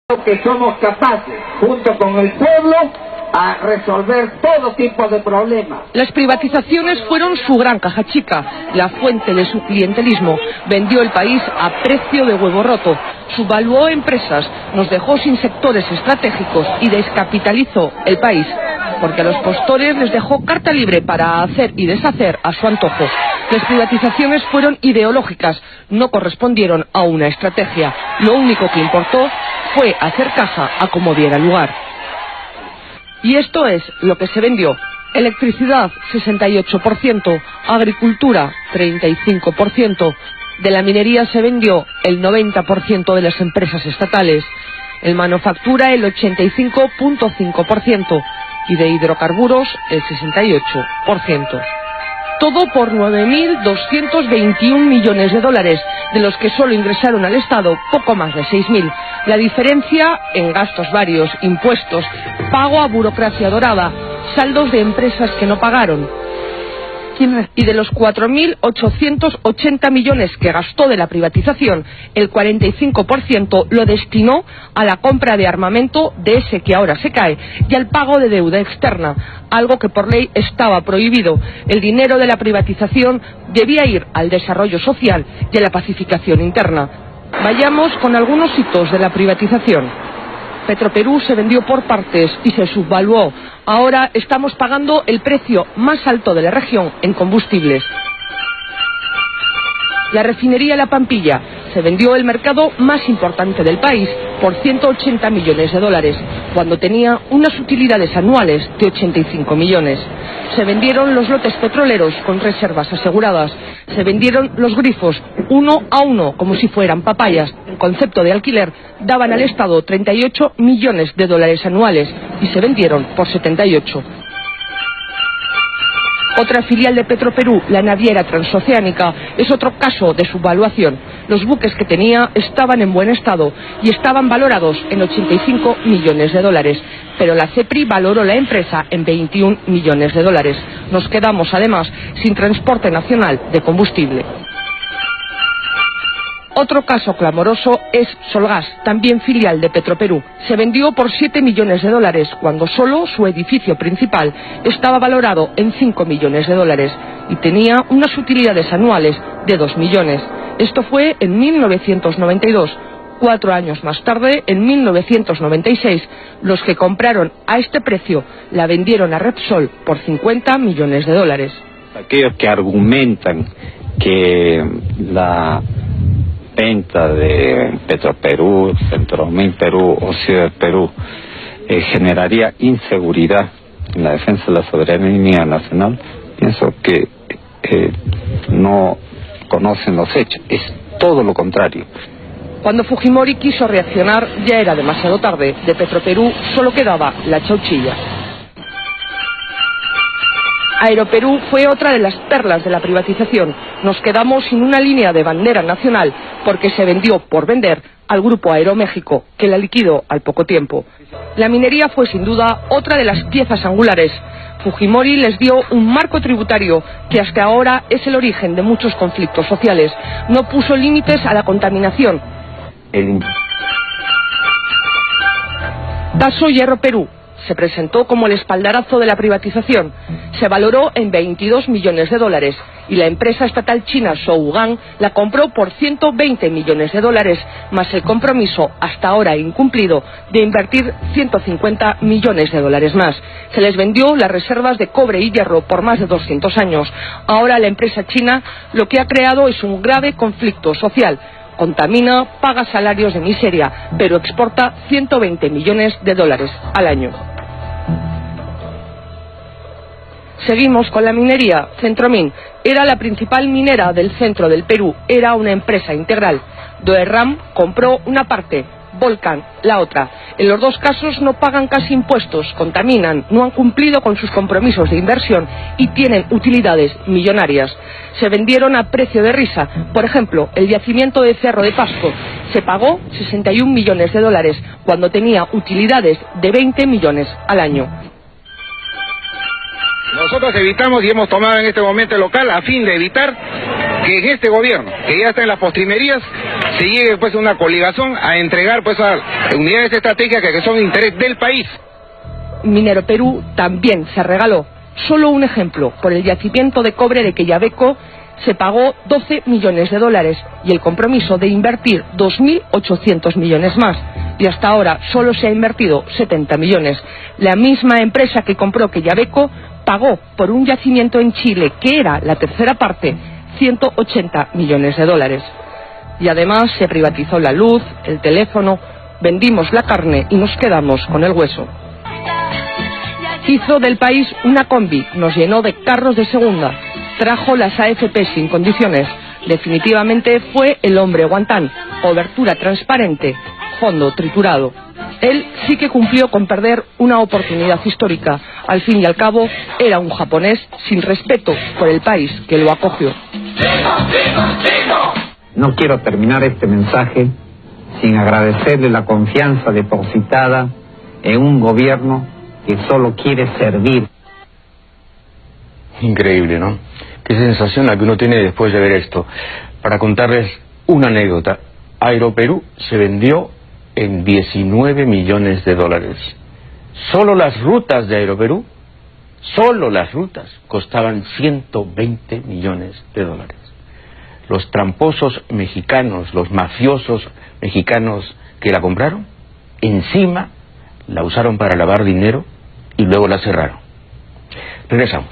Que somos capaces, junto con el pueblo, a resolver todo tipo de problemas. Las privatizaciones fueron su gran caja chica, la fuente de su clientelismo. Vendió el país a precio de huevo roto, subvaluó empresas, nos dejó sin sectores estratégicos y descapitalizó el país, porque a los postores les dejó carta libre para hacer y deshacer a su antojo. Las privatizaciones fueron ideológicas, no correspondieron a una estrategia. Lo único que importó fue hacer caja a como diera lugar. Y esto es lo que se vendió: electricidad 68%, agricultura 35%, de la minería se vendió el 90% de las empresas estatales, en manufactura el 85.5% y de hidrocarburos el 68%. Todo por 9.221 millones de dólares, de los que solo ingresaron al Estado poco más de 6.000. La diferencia en gastos varios, impuestos, pago a burocracia dorada, saldos de empresas que no pagaron. Y de los 4.880 millones que gastó de la privatización, el 45% lo destinó a la compra de armamento de ese que ahora se cae y al pago de deuda externa, algo que por ley estaba prohibido. El dinero de la privatización debía ir al desarrollo social y a la pacificación interna. Vayamos con algunos hitos de la privatización. Petroperú se vendió por partes y se subvaluó. Ahora estamos pagando el precio más alto de la región en combustibles. La refinería La Pampilla se vendió el mercado más importante del país por 180 millones de dólares, cuando tenía unas utilidades anuales de 85 millones. Se vendieron los lotes petroleros con reservas aseguradas. Se vendieron los grifos uno a uno, como si fueran papayas. En concepto de alquiler, daban al Estado 38 millones de dólares anuales y se vendieron por 78. Otra filial de Petroperú, la naviera transoceánica, es otro caso de subvaluación. Los buques que tenía estaban en buen estado y estaban valorados en 85 millones de dólares, pero la CEPRI valoró la empresa en 21 millones de dólares. Nos quedamos además sin transporte nacional de combustible. Otro caso clamoroso es Solgas, también filial de Petroperú. Se vendió por 7 millones de dólares, cuando solo su edificio principal estaba valorado en 5 millones de dólares y tenía unas utilidades anuales de 2 millones. Esto fue en 1992. 4 años más tarde, en 1996, los que compraron a este precio la vendieron a Repsol por 50 millones de dólares. Aquellos que argumentan que la venta de Petroperú, Centromin Perú o Ciudad Perú generaría inseguridad en la defensa de la soberanía nacional, pienso que no conocen los hechos. Es todo lo contrario. Cuando Fujimori quiso reaccionar ya era demasiado tarde. De Petroperú solo quedaba la chauchilla. Aeroperú fue otra de las perlas de la privatización. Nos quedamos sin una línea de bandera nacional porque se vendió por vender al grupo Aeroméxico, que la liquidó al poco tiempo. La minería fue sin duda otra de las piezas angulares. Fujimori les dio un marco tributario que hasta ahora es el origen de muchos conflictos sociales. No puso límites a la contaminación. Daso Hierro Perú se presentó como el espaldarazo de la privatización. Se valoró en 22 millones de dólares y la empresa estatal china Shougang la compró por 120 millones de dólares, más el compromiso hasta ahora incumplido de invertir 150 millones de dólares más. Se les vendió las reservas de cobre y hierro por más de 200 años. Ahora la empresa china lo que ha creado es un grave conflicto social. Contamina, paga salarios de miseria, pero exporta 120 millones de dólares al año. Seguimos con la minería. Centromin era la principal minera del centro del Perú, era una empresa integral. Doerram compró una parte, Volcan la otra. En los dos casos no pagan casi impuestos, contaminan, no han cumplido con sus compromisos de inversión y tienen utilidades millonarias. Se vendieron a precio de risa. Por ejemplo, el yacimiento de Cerro de Pasco se pagó 61 millones de dólares cuando tenía utilidades de 20 millones al año. Nosotros evitamos y hemos tomado en este momento el local a fin de evitar que en este gobierno, que ya está en las postrimerías, se llegue pues a una coligación a entregar pues a unidades estratégicas que son de interés del país. Minero Perú también se regaló. Solo un ejemplo, por el yacimiento de cobre de Quellaveco se pagó 12 millones de dólares y el compromiso de invertir 2.800 millones más. Y hasta ahora solo se ha invertido 70 millones. La misma empresa que compró Quellaveco pagó por un yacimiento en Chile, que era la tercera parte, 180 millones de dólares. Y además se privatizó la luz, el teléfono, vendimos la carne y nos quedamos con el hueso. Hizo del país una combi, nos llenó de carros de segunda, trajo las AFP sin condiciones. Definitivamente fue el hombre guantán, cobertura transparente, fondo triturado. Él sí que cumplió con perder una oportunidad histórica. Al fin y al cabo, era un japonés sin respeto por el país que lo acogió. No quiero terminar este mensaje sin agradecerle la confianza depositada en un gobierno que solo quiere servir. Increíble, ¿no? Qué sensación la que uno tiene después de ver esto. Para contarles una anécdota, Aeroperú se vendió en 19 millones de dólares. Solo las rutas de Aeroperú, solo las rutas, costaban 120 millones de dólares. Los tramposos mexicanos, los mafiosos mexicanos que la compraron, encima la usaron para lavar dinero y luego la cerraron. Regresamos.